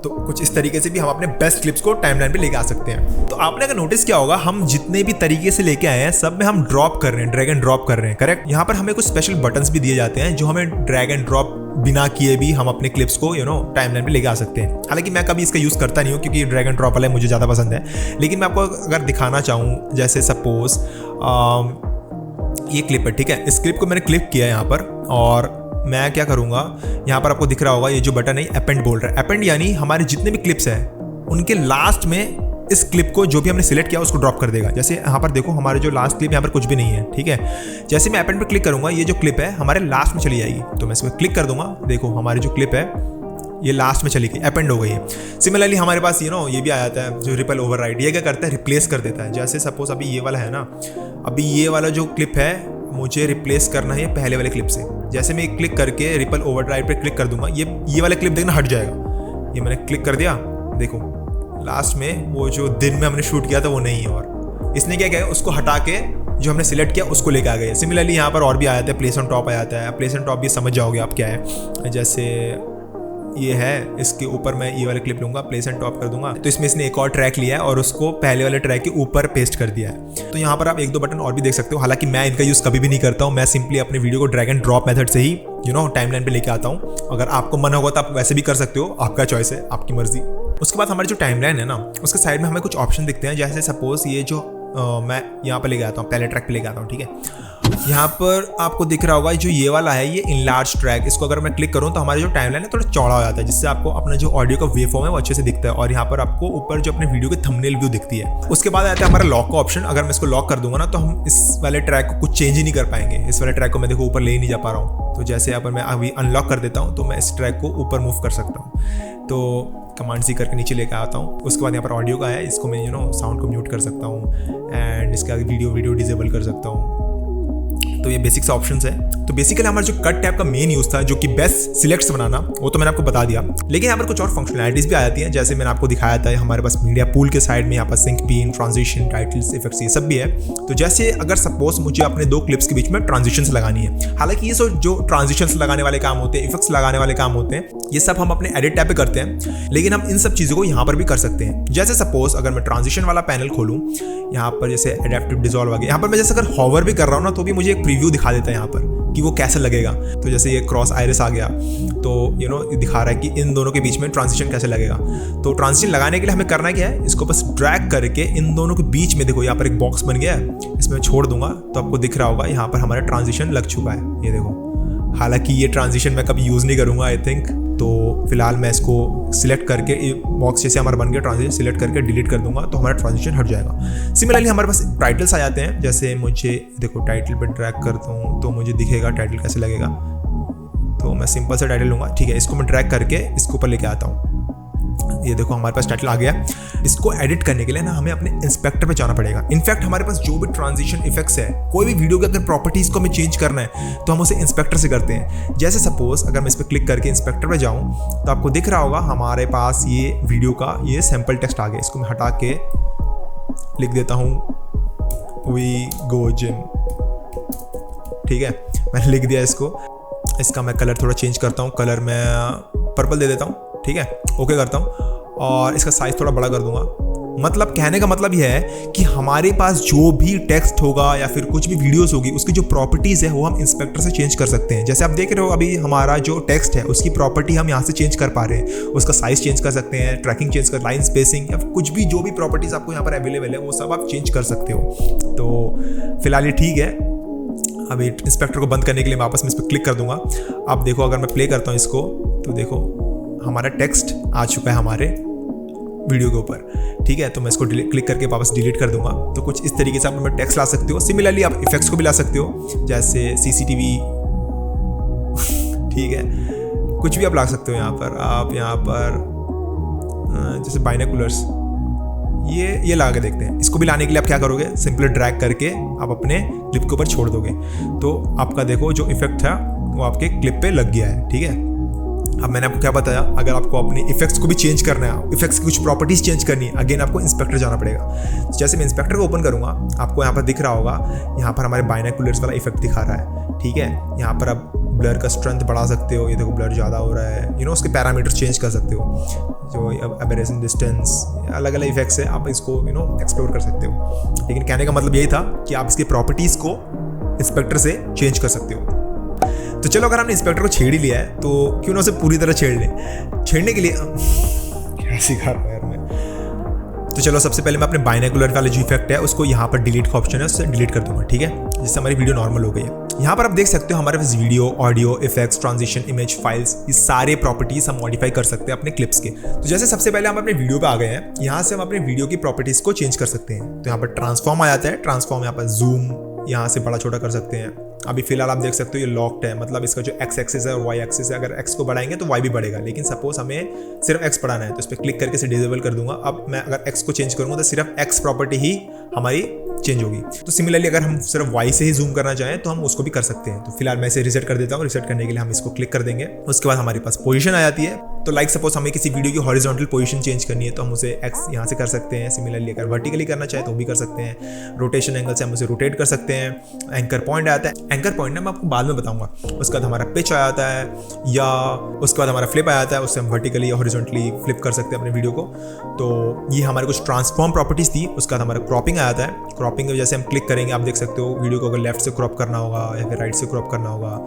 [SPEAKER 1] तो कुछ इस तरीके से भी हम अपने बेस्ट क्लिप्स को टाइमलाइन पे लेके आ सकते हैं। तो आपने अगर नोटिस किया होगा हम जितने भी तरीके से लेके आए हैं सब में हम ड्रॉप कर रहे हैं, ड्रैग एंड ड्रॉप कर रहे हैं, करेक्ट। यहाँ पर हमें कुछ स्पेशल बटन्स भी दिए जाते हैं जो हमें ड्रैग एंड ड्रॉप बिना किए भी हम अपने क्लिप्स को टाइमलाइन पे लेके आ सकते हैं। हालांकि मैं कभी इसका यूज़ करता नहीं हूँ क्योंकि ड्रैग एंड ड्रॉप वाला मुझे ज़्यादा पसंद है, लेकिन मैं आपको अगर दिखाना चाहूँ, जैसे सपोज ये क्लिप है, ठीक है, इस क्लिप को मैंने क्लिक किया यहाँ पर, और मैं क्या करूँगा, यहाँ पर आपको दिख रहा होगा ये जो बटन है अपेंड बोल रहा है। अपेंड यानी हमारे जितने भी क्लिप्स हैं उनके लास्ट में इस क्लिप को जो भी हमने सिलेक्ट किया उसको ड्रॉप कर देगा। जैसे यहाँ पर देखो हमारे जो लास्ट क्लिप यहाँ पर कुछ भी नहीं है, ठीक है। जैसे मैं अपेंड पे क्लिक करूंगा ये जो क्लिप है हमारे लास्ट में चली जाएगी, तो मैं इस पर क्लिक कर दूंगा, देखो हमारी जो क्लिप है ये लास्ट में चली गई, अपेंड हो गई है। सिमिलरली हमारे पास ये भी आ जाता है जो रिपल ओवरराइड, ये क्या करता है रिप्लेस कर देता है। जैसे सपोज अभी ये वाला है ना, अभी ये वाला जो क्लिप है मुझे रिप्लेस करना है पहले वाले क्लिप से। जैसे मैं क्लिक करके रिपल ओवरराइड पे क्लिक कर दूंगा ये वाला क्लिप देखना हट जाएगा। ये मैंने क्लिक कर दिया, देखो लास्ट में वो जो दिन में हमने शूट किया था वो नहीं है, और इसने क्या किया उसको हटा के जो हमने सिलेक्ट किया उसको लेके आ गए। सिमिलरली यहाँ पर और भी आ जाता है, प्लेस ऑन टॉप आ जाता है। प्लेस ऑन टॉप भी समझ जाओगे आप क्या है। जैसे ये है, इसके ऊपर मैं ये वाले क्लिप लूंगा, प्लेस एंड टॉप कर दूंगा, तो इसमें इसने एक और ट्रैक लिया है और उसको पहले वाले ट्रैक के ऊपर पेस्ट कर दिया है। तो यहाँ पर आप एक दो बटन और भी देख सकते हो, हालांकि मैं इनका यूज़ कभी भी नहीं करता हूँ। मैं सिंपली अपने वीडियो को ड्रैग एंड ड्रॉप मेथड से ही टाइमलाइन पे लेके आता हूँ। अगर आपको मन होगा तो आप वैसे भी कर सकते हो, आपका चॉइस है, आपकी मर्जी। उसके बाद हमारी जो टाइमलाइन है ना, उसके साइड में हमें कुछ ऑप्शन दिखते हैं। जैसे सपोज ये जो मैं यहाँ पर लेके आता हूँ, पहले ट्रैक पे लेके आता हूँ, ठीक है। यहाँ पर आपको दिख रहा होगा जो ये वाला है ये इनलार्ज ट्रैक, इसको अगर मैं क्लिक करूँ तो हमारी जो टाइमलाइन है थोड़ा चौड़ा हो जाता है, जिससे आपको अपना जो ऑडियो का वेवफॉर्म है वो अच्छे से दिखता है। और यहाँ पर आपको ऊपर जो अपने वीडियो की थंबनेल व्यू दिखती है। उसके बाद आता है हमारा लॉक का ऑप्शन। अगर मैं इसको लॉक कर दूंगा ना तो हम इस वाले ट्रैक को कुछ चेंज ही नहीं कर पाएंगे। इस वाले ट्रैक को मैं देखो ऊपर ले ही नहीं जा पा रहा हूँ। तो जैसे यहाँ पर मैं अभी अनलॉक कर देता हूँ तो मैं इस ट्रैक को ऊपर मूव कर सकता हूँ। तो कमांड सी करके नीचे लेकर आता हूँ। उसके बाद यहाँ पर ऑडियो का है, इसको मैं साउंड को म्यूट कर सकता हूँ एंड इसका वीडियो डिसेबल कर सकता हूँ। तो ये बेसिक से ऑप्शंस है। तो बेसिकली हमारा जो कट टैब का मेन यूज था जो कि बेस्ट सिलेक्ट्स बनाना, वो तो मैंने आपको बता दिया। लेकिन यहाँ पर कुछ और फंक्शनैलिटीज भी आ जाती हैं। जैसे मैंने आपको दिखाया था हमारे पास मीडिया पूल के साइड में यहाँ पर sync bin, transition, titles, effects, ये सब भी है। तो जैसे अगर सपोज मुझे अपने दो क्लिप्स के बीच में ट्रांजिशंस लगानी है, हालांकि ये सब जो ट्रांजिशंस लगाने वाले काम होते हैं, इफेक्ट्स लगाने वाले काम होते हैं, ये सब हम अपने एडिट टैब पे करते हैं। लेकिन हम इन सब चीज़ों को यहाँ पर भी कर सकते हैं। जैसे सपोज अगर मैं ट्रांजिशन वाला पैनल खोलूँ, यहाँ पर जैसे एडेप्टिव डिसॉल्व आ गया, यहाँ पर मैं जैसे अगर हॉवर भी कर रहा हूँ ना तो भी मुझे एक प्रीव्यू दिखा देता है यहाँ पर कि वो कैसे लगेगा। तो जैसे ये क्रॉस आयरिस आ गया तो दिखा रहा है कि इन दोनों के बीच में ट्रांजिशन कैसे लगेगा। तो ट्रांजिशन लगाने के लिए हमें करना क्या है, इसको बस ड्रैग करके इन दोनों के बीच में देखो यहाँ पर एक बॉक्स बन गया है, इसमें छोड़ दूंगा तो आपको दिख रहा होगा यहाँ पर हमारा ट्रांजिशन लग चुका है। ये देखो, हालांकि ये ट्रांजिशन मैं कभी यूज़ नहीं करूँगा आई थिंक। तो फिलहाल मैं इसको सिलेक्ट करके बॉक्स जैसे हमारा बन गया ट्रांजिशन, सिलेक्ट करके डिलीट कर दूंगा तो हमारा ट्रांजिशन हट जाएगा। सिमिलरली हमारे पास टाइटल्स आ जाते हैं। जैसे मुझे देखो टाइटल पे ड्रैग करता हूँ तो मुझे दिखेगा टाइटल कैसे लगेगा। तो मैं सिंपल सा टाइटल लूँगा, ठीक है। इसको मैं ड्रैग करके इसके ऊपर लेके आता हूँ। ये देखो हमारे पास टाइटल आ गया। इसको एडिट करने के लिए ना हमें अपने इंस्पेक्टर पे जाना पड़ेगा। इनफैक्ट हमारे पास जो भी ट्रांजिशन इफेक्ट्स है, कोई भी वीडियो के अगर प्रॉपर्टीज को हमें चेंज करना है तो हम उसे इंस्पेक्टर से करते हैं। जैसे सपोज अगर मैं इस पर क्लिक करके इंस्पेक्टर पे जाऊं तो आपको दिख रहा होगा हमारे पास ये वीडियो का ये सैंपल टेक्स्ट आ गया। इसको मैं हटा के लिख देता हूँ वी गो जिम, ठीक है। मैंने लिख दिया इसको। इसका मैं कलर थोड़ा चेंज करता हूँ, कलर मैं पर्पल दे देता हूँ, ठीक है। ओके करता हूँ और इसका साइज थोड़ा बड़ा कर दूंगा। मतलब कहने का मतलब यह है कि हमारे पास जो भी टेक्स्ट होगा या फिर कुछ भी वीडियोस होगी उसकी जो प्रॉपर्टीज है वो हम इंस्पेक्टर से चेंज कर सकते हैं। जैसे आप देख रहे हो अभी हमारा जो टेक्स्ट है उसकी प्रॉपर्टी हम यहाँ से चेंज कर पा रहे हैं। उसका साइज चेंज कर सकते हैं, ट्रैकिंग चेंज कर, लाइन स्पेसिंग या कुछ भी जो भी प्रॉपर्टीज आपको यहाँ पर अवेलेबल है वो सब आप चेंज कर सकते हो। तो फिलहाल ये ठीक है। अभी इंस्पेक्टर को बंद करने के लिए वापस मैं इस पर क्लिक कर दूंगा। अब देखो अगर मैं प्ले करता हूँ इसको तो देखो हमारा टेक्स्ट आ चुका है हमारे वीडियो के ऊपर, ठीक है। तो मैं इसको क्लिक करके वापस डिलीट कर दूंगा। तो कुछ इस तरीके से आप अपना टेक्स्ट ला सकते हो। सिमिलरली आप इफेक्ट्स को भी ला सकते हो, जैसे सीसीटीवी, ठीक है। कुछ भी आप ला सकते हो यहाँ पर। आप यहाँ पर जैसे बाइनोकुलर्स ये लगा के देखते हैं। इसको भी लाने के लिए आप क्या करोगे, सिंपली ड्रैग करके आप अपने क्लिप के ऊपर छोड़ दोगे तो आपका देखो जो इफेक्ट था वो आपके क्लिप पे लग गया है, ठीक है। अब मैंने आपको क्या बताया, अगर आपको अपने इफेक्ट्स को भी चेंज करना है, इफेक्ट्स की कुछ प्रॉपर्टीज चेंज करनी है, अगेन आपको इंस्पेक्टर जाना पड़ेगा। जैसे मैं इंस्पेक्टर को ओपन करूंगा आपको यहाँ पर दिख रहा होगा, यहाँ पर हमारे बाइनोकुलर्स वाला इफेक्ट दिखा रहा है, ठीक है। यहाँ पर आप ब्लर का स्ट्रेंथ बढ़ा सकते हो, ये देखो ब्लर ज़्यादा हो रहा है, उसके पैरामीटर्स चेंज कर सकते हो। जो एबरेशन डिस्टेंस, अलग अलग इफेक्ट्स है, आप इसको एक्सप्लोर कर सकते हो। लेकिन कहने का मतलब यही था कि आप इसकी प्रॉपर्टीज़ को इंस्पेक्टर से चेंज कर सकते हो। तो चलो अगर हमने इंस्पेक्टर को छेड़ ही लिया है तो क्यों ना उसे पूरी तरह छेड़ लें। छेड़ने के लिए क्या सिखा रहा हूँ यार मैं। तो चलो सबसे पहले मैं अपने बाइनोकुलर वाला जो इफेक्ट है उसको यहाँ पर डिलीट का ऑप्शन है उससे डिलीट कर दूंगा, ठीक है, जिससे हमारी वीडियो नॉर्मल हो गई है। यहाँ पर आप देख सकते हो हमारे पास video, audio, effects, transition, image, files, ये सारे प्रॉपर्टीज हम मॉडिफाई कर सकते हैं अपने क्लिप्स के। तो जैसे सबसे पहले हम अपने वीडियो पे आ गए हैं, यहाँ से हम अपने वीडियो की प्रॉपर्टीज को चेंज कर सकते हैं। तो यहाँ पर ट्रांसफॉर्म आ जाता है, ट्रांसफॉर्म यहाँ पर जूम यहाँ से बड़ा छोटा कर सकते हैं। अभी फिलहाल आप देख सकते हो ये लॉक्ड है, मतलब इसका जो एक्स एक्सिस है और वाई एक्सिस है, अगर एक्स को बढ़ाएंगे तो वाई भी बढ़ेगा, लेकिन सपोज हमें सिर्फ एक्स बढ़ाना है तो इस पर क्लिक करके इसे डिसेबल कर दूंगा। अब मैं अगर एक्स को चेंज करूंगा तो सिर्फ एक्स प्रॉपर्टी ही हमारी चेंज होगी। तो सिमिलरली अगर हम सिर्फ वाई से ही जूम करना चाहें तो हम उसको भी कर सकते हैं। तो फिलहाल मैं इसे रिसेट कर देता हूँ। रिसेट करने के लिए हम इसको क्लिक कर देंगे, उसके बाद हमारे पास पोजीशन आ जाती है। तो लाइक सपोज हमें किसी वीडियो की हॉरिजॉन्टल पोजीशन चेंज करनी है तो हम उसे एक्स यहाँ से कर सकते हैं। सिमिलरली अगर वर्टिकली करना चाहे तो भी कर सकते हैं। रोटेशन एंगल से हम उसे रोटेट कर सकते हैं। एंकर पॉइंट आता है, एंकर पॉइंट ना मैं आपको बाद में बताऊंगा। उसके बाद हमारा पिच आ जाता है या उसके बाद हमारा फ्लिप आ जाता है, उससे हम वर्टिकली या हॉरिजॉन्टली फ्लिप कर सकते हैं अपने वीडियो को। तो ये हमारे कुछ ट्रांसफॉर्म प्रॉपर्टीज थी। उसके बाद हमारा क्रॉपिंग आ जाता है। क्रॉपिंग की वजह से हम क्लिक करेंगे, आप देख सकते हो वीडियो को अगर लेफ्ट से क्रॉप करना होगा या फिर राइट से क्रॉप करना होगा,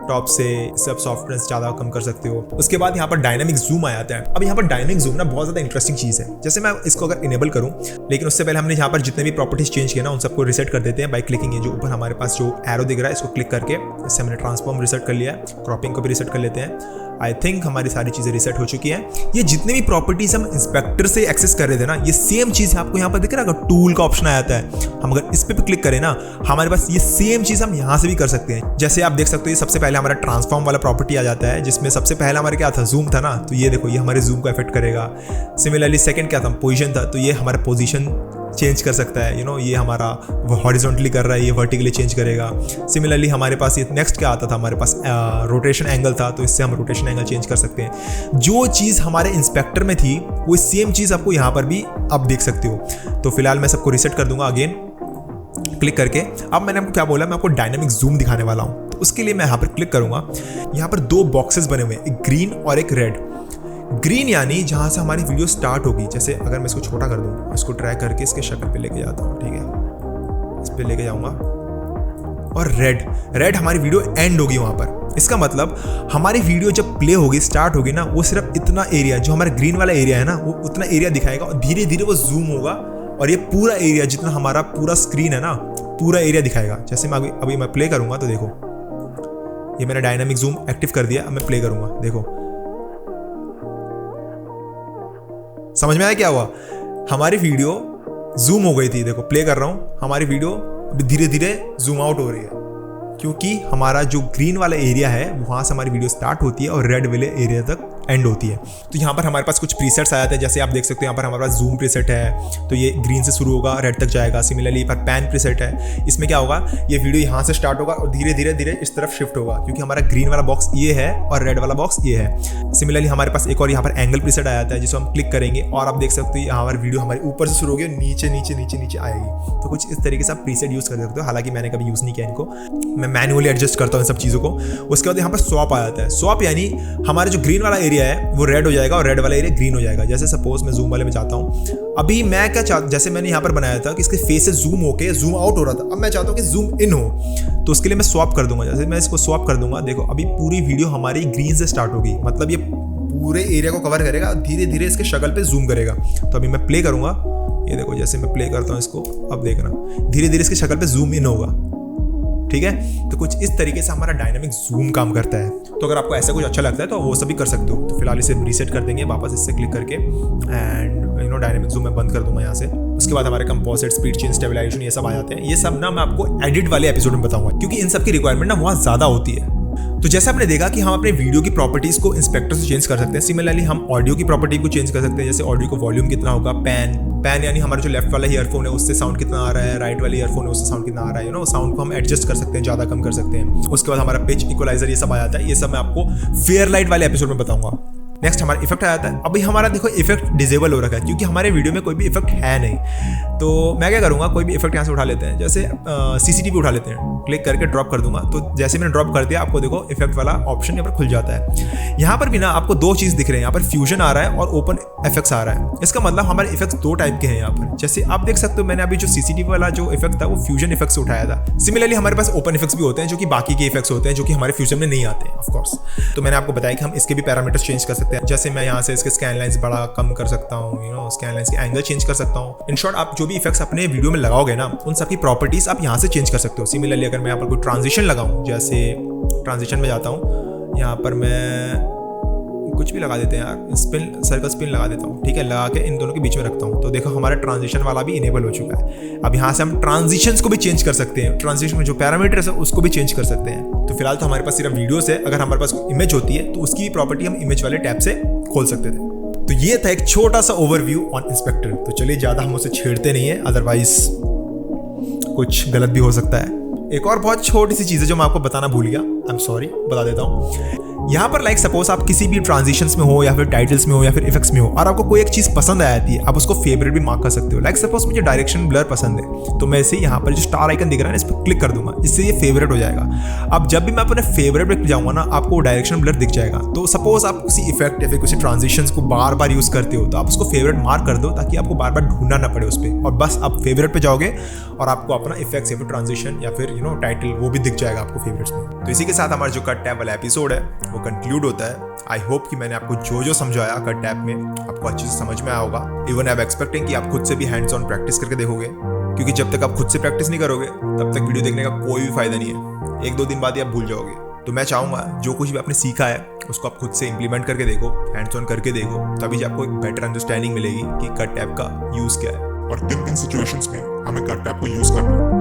[SPEAKER 1] टॉप से सब सॉफ्टनेस ज़्यादा कम कर सकते हो। उसके बाद यहाँ पर डायनामिक जूम आ जाता है। अब यहाँ पर डायनामिक जूम ना बहुत ज़्यादा इंटरेस्टिंग चीज़ है। जैसे मैं इसको अगर इनेबल करूँ, लेकिन उससे पहले हमने यहाँ पर जितने भी प्रॉपर्टीज चेंज किए ना उन सबको रिसेट कर देते हैं बाय क्लिकिंग। ये जो ऊपर हमारे पास जो एरो दिख रहा है इसको क्लिक करके इससे हमने ट्रांसफॉर्म रिसेट कर लिया है। क्रॉपिंग को भी रिसेट कर लेते हैं। आई थिंक हमारी सारी चीज़ें रिसेट हो चुकी हैं। ये जितने भी प्रॉपर्टीज हम इंस्पेक्टर से एक्सेस कर रहे थे ना, ये सेम चीज़ आपको यहाँ पर दिख रहा है। अगर टूल का ऑप्शन आ जाता है, हम अगर इस पर भी क्लिक करें ना, हमारे पास ये सेम चीज़ हम यहाँ से भी कर सकते हैं। जैसे आप देख सकते हो ये सबसे पहले हमारा ट्रांसफॉर्म वाला प्रॉपर्टी आ जाता है, जिसमें सबसे पहला हमारे क्या था, जूम था ना, तो ये देखो ये हमारे जूम को इफेक्ट करेगा। सिमिलरली सेकंड क्या था, पोजीशन था, तो ये हमारा पोजीशन चेंज कर सकता है। ये हमारा हॉरिजॉन्टली कर रहा है, ये वर्टिकली चेंज करेगा। सिमिलरली हमारे पास ये नेक्स्ट क्या आता था, हमारे पास रोटेशन एंगल था, तो इससे हम रोटेशन एंगल चेंज कर सकते हैं। जो चीज़ हमारे इंस्पेक्टर में थी वो सेम चीज़ आपको यहाँ पर भी आप देख सकते हो। तो फिलहाल मैं सबको रिसेट कर दूंगा अगेन क्लिक करके। अब मैंने आपको क्या बोला, मैं आपको डायनामिक जूम दिखाने वाला हूँ। तो उसके लिए मैं यहाँ पर क्लिक करूँगा। यहाँ पर दो बॉक्सेस बने हुए हैं, एक ग्रीन और एक रेड। ग्रीन यानी जहाँ से हमारी वीडियो स्टार्ट होगी। जैसे अगर मैं इसको छोटा कर दूँ, इसको ड्रैग करके इसके शक्ल पे लेके जाता हूँ, ठीक है, इस पे लेके जाऊँगा। और रेड हमारी वीडियो एंड होगी वहाँ पर। इसका मतलब हमारी वीडियो जब प्ले होगी, स्टार्ट होगी ना, वो सिर्फ इतना एरिया जो हमारा ग्रीन वाला एरिया है ना, वो उतना एरिया दिखाएगा और धीरे धीरे वो जूम होगा और ये पूरा एरिया जितना हमारा पूरा स्क्रीन है ना, पूरा एरिया दिखाएगा। जैसे मैं अभी मैं प्ले करूँगा तो देखो ये मैंने डायनामिक जूम एक्टिव कर दिया। अब मैं प्ले करूँगा, देखो समझ में आया क्या हुआ। हमारी वीडियो जूम हो गई थी, देखो प्ले कर रहा हूँ, हमारी वीडियो धीरे धीरे जूम आउट हो रही है क्योंकि हमारा जो ग्रीन वाला एरिया है वहाँ से हमारी वीडियो स्टार्ट होती है और रेड वाले एरिया तक एंड होती है। तो यहाँ पर हमारे पास कुछ प्रीसेट्स आ जाते हैं। जैसे आप देख सकते हो यहाँ पर हमारे पास जूम प्रीसेट है, तो ये ग्रीन से शुरू होगा, रेड तक जाएगा। सिमिलरली पर पैन प्रीसेट है, इसमें क्या होगा, ये वीडियो यहाँ से स्टार्ट होगा और धीरे धीरे धीरे इस तरफ शिफ्ट होगा क्योंकि हमारा ग्रीन वाला बॉक्स ये है और रेड वाला बॉक्स ये है। सिमिलरली हमारे पास एक और यहाँ पर एंगल प्रीसेट आ जाता है जिसको हम क्लिक करेंगे और आप देख सकते हो यहाँ पर वीडियो हमारी ऊपर से शुरू होगी, नीचे नीचे नीचे नीचे आएगी। तो कुछ इस तरीके से आप प्रीसेट यूज़ कर सकते हो। हालांकि मैंने कभी यूज़ नहीं किया इनको, मैं मैनुअली एडजस्ट करता हूँ इन सब चीज़ों को। उसके बाद यहाँ पर स्वैप आ जाता है। स्वैप यानी हमारा जो ग्रीन वाला एरिया है वो रेड हो जाएगा और रेड वाला एरिया ग्रीन हो जाएगा। जैसे सपोज मैं जूम वाले में जाता हूँ, अभी मैं क्या जैसे मैंने यहाँ पर बनाया था कि इसके फेस से जूम होके जूम आउट हो रहा था, अब मैं चाहता हूँ कि जूम इन हो, तो उसके लिए मैं स्वैप कर दूंगा। जैसे मैं इसको स्वैप कर दूंगा, देखो अभी पूरी वीडियो हमारी ग्रीन से स्टार्ट होगी, मतलब ये पूरे एरिया को कवर करेगा, धीरे धीरे इसके शक्ल पे जूम करेगा। तो अभी मैं प्ले करूंगा, ये देखो जैसे मैं प्ले करता हूँ इसको, अब देखना धीरे धीरे इसके शक्ल पे जूम इन होगा, ठीक है। तो कुछ इस तरीके से हमारा डायनामिक जूम काम करता है। तो अगर आपको ऐसा कुछ अच्छा लगता है तो वो सभी कर सकते हो। तो फिलहाल इसे रीसेट कर देंगे वापस इससे क्लिक करके एंड डायनामिक जूम मैं बंद कर दूंगा यहाँ से। उसके बाद हमारे कंपोजिट, स्पीड चेंज, स्टेबलाइजेशन ये सब आ जाते हैं। ये सब ना मैं आपको एडिट वाले एपिसोड में बताऊंगा क्योंकि इन सब की रिक्वायरमेंट ना बहुत ज़्यादा होती है। तो जैसे आपने देखा कि हम अपने वीडियो की प्रॉपर्टीज को इंस्पेक्टर से चेंज कर सकते हैं। सिमिलरली हम ऑडियो की प्रॉपर्टी को चेंज कर सकते हैं। जैसे ऑडियो को वॉल्यूम कितना होगा, पैन यानी हमारा जो लेफ्ट वाला ईयरफोन है उससे साउंड कितना आ रहा है, राइट वाले ईयरफोन है उससे साउंड कितना आ रहा है, साउंड को हम एडजस्ट कर सकते हैं, ज़्यादा कम कर सकते हैं। उसके बाद हमारा पिच, इक्वलाइजर ये सब आ जाता है। ये सब मैं आपको फेयर लाइट वाले एपिसोड में बताऊंगा। नेक्स्ट हमारा इफेक्ट आ जाता है। अभी हमारा देखो इफेक्ट डिसेबल हो रखा है क्योंकि हमारे वीडियो में कोई भी इफेक्ट है नहीं। तो मैं क्या करूँगा, कोई भी इफेक्ट यहाँ से उठा लेते हैं, जैसे CCTV उठा लेते हैं, क्लिक करके ड्रॉप कर दूंगा। तो जैसे मैंने ड्रॉप कर दिया, आपको देखो इफेक्ट वाला ऑप्शन यहाँ पर खुल जाता है। यहाँ पर भी ना आपको दो चीज़ दिख रहे हैं, यहाँ पर फ्यूजन आ रहा है और ओपन इफेक्ट्स आ रहा है। इसका मतलब हमारे इफेक्ट्स दो टाइप के हैं यहाँ पर। जैसे आप देख सकते हो मैंने अभी जो CCTV वाला जो इफेक्ट था वो फ्यूजन इफेक्ट से उठाया था। सिमिलरली हमारे पास ओपन इफेक्ट्स भी होते हैं जो कि बाकी के इफेक्ट्स होते हैं जो कि हमारे फ्यूजन में नहीं आते हैं ऑफकोर्स। तो मैंने आपको बताया कि हम इसके भी पैरामीटर्स चेंज कर सकते सकते हैं। जैसे मैं यहाँ से इसके स्कैन लाइन्स बड़ा कम कर सकता हूँ, स्कैन लाइन्स के एंगल चेंज कर सकता हूँ। इन शॉर्ट, आप जो भी इफेक्ट्स अपने वीडियो में लगाओगे ना, उन सबकी प्रॉपर्टीज आप यहाँ से चेंज कर सकते हो। सिमिलरली अगर मैं यहाँ पर कोई ट्रांजिशन लगाऊँ, जैसे ट्रांजिशन में जाता हूँ, यहाँ पर मैं कुछ भी लगा देते हैं यार, स्पिन, सर्कल स्पिन लगा देता हूँ, ठीक है, लगा के इन दोनों के बीच में रखता हूँ। तो देखो हमारा ट्रांजिशन वाला भी इनेबल हो चुका है। अब यहाँ से हम ट्रांजिशंस को भी चेंज कर सकते हैं, ट्रांजिशन में जो पैरामीटर्स है उसको भी चेंज कर सकते हैं। तो फिलहाल तो हमारे पास सिर्फ वीडियोस है। अगर हमारे पास इमेज होती है तो उसकी भी प्रॉपर्टी हम इमेज वाले टैब से खोल सकते थे। तो ये था एक छोटा सा ओवरव्यू ऑन इंस्पेक्टर। तो चलिए, ज़्यादा हम उसे छेड़ते नहीं है, अदरवाइज कुछ गलत भी हो सकता है। एक और बहुत छोटी सी चीज़ है जो मैं आपको बताना भूल गया, आई एम सॉरी, बता देता हूँ। यहाँ पर लाइक सपोज आप किसी भी ट्रांजिशंस में हो या फिर टाइटल्स में हो या फिर इफेक्ट्स में हो और आपको कोई एक चीज़ पसंद आ जाती है, आप उसको फेवरेट भी मार्क कर सकते हो। लाइक सपोज मुझे डायरेक्शन ब्लर पसंद है, तो मैं इसे यहाँ पर जो स्टार आइकन दिख रहा है इस पर क्लिक कर दूंगा, इससे ये फेवरेट हो जाएगा। अब जब भी मैं अपने फेवरेट पे जाऊँगा ना, आपको डायरेक्शन ब्लर दिख जाएगा। तो सपोज आप किसी इफेक्ट या फिर किसी ट्रांजिशंस को बार बार यूज़ करते हो, तो आप उसको फेवरेट मार्क कर दो ताकि आपको बार बार ढूंढना ना पड़े उस पर, और बस आप फेवरेट पे जाओगे और आपको अपना इफेक्ट्स या फिर ट्रांजिशन या फिर टाइटल वो भी दिख जाएगा आपको फेवरेट्स में। तो इसी के साथ हमारा जो कट टैब वाला एपिसोड है वो कंक्लूड होता है। आई होप कि मैंने आपको जो जो समझाया कट टैब में आपको अच्छे से समझ में आया होगा। इवन आई एम एक्सपेक्टिंग कि आप खुद से भी हैंड्स ऑन प्रैक्टिस करके देखोगे, क्योंकि जब तक आप खुद से प्रैक्टिस नहीं करोगे तब तक वीडियो देखने का कोई भी फायदा नहीं है। 1-2 दिन बाद ही आप भूल जाओगे। तो मैं चाहूँगा जो कुछ भी आपने सीखा है उसको आप खुद से इंप्लीमेंट करके देखो, हैंड्स ऑन करके देखो, तभी आपको एक बेटर अंडरस्टैंडिंग मिलेगी कि कट टैब का यूज़ क्या है
[SPEAKER 2] और किन किन सिचुएशंस में हमें कट टैब को यूज़ करना है।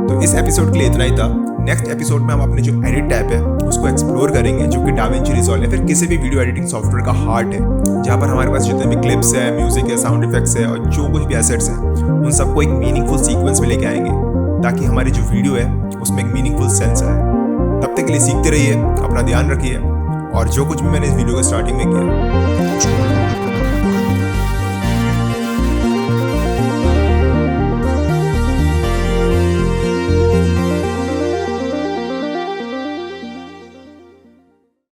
[SPEAKER 1] तो इस एपिसोड के लिए इतना ही था। नेक्स्ट एपिसोड में हम अपने जो एडिट टैब है उसको एक्सप्लोर करेंगे, जो कि डाविंची रिजॉल्व या फिर किसी भी वीडियो एडिटिंग सॉफ्टवेयर का हार्ट है, जहाँ पर हमारे पास जितने भी क्लिप्स है, म्यूजिक है, साउंड इफेक्ट्स है और जो कुछ भी एसेट्स हैं उन सबको एक मीनिंगफुल सीक्वेंस में लेके आएंगे, ताकि हमारी जो वीडियो है उसमें एक मीनिंगफुल सेंस आए। तब तक के लिए सीखते रहिए, अपना ध्यान रखिए, और जो कुछ भी मैंने इस वीडियो के स्टार्टिंग में किया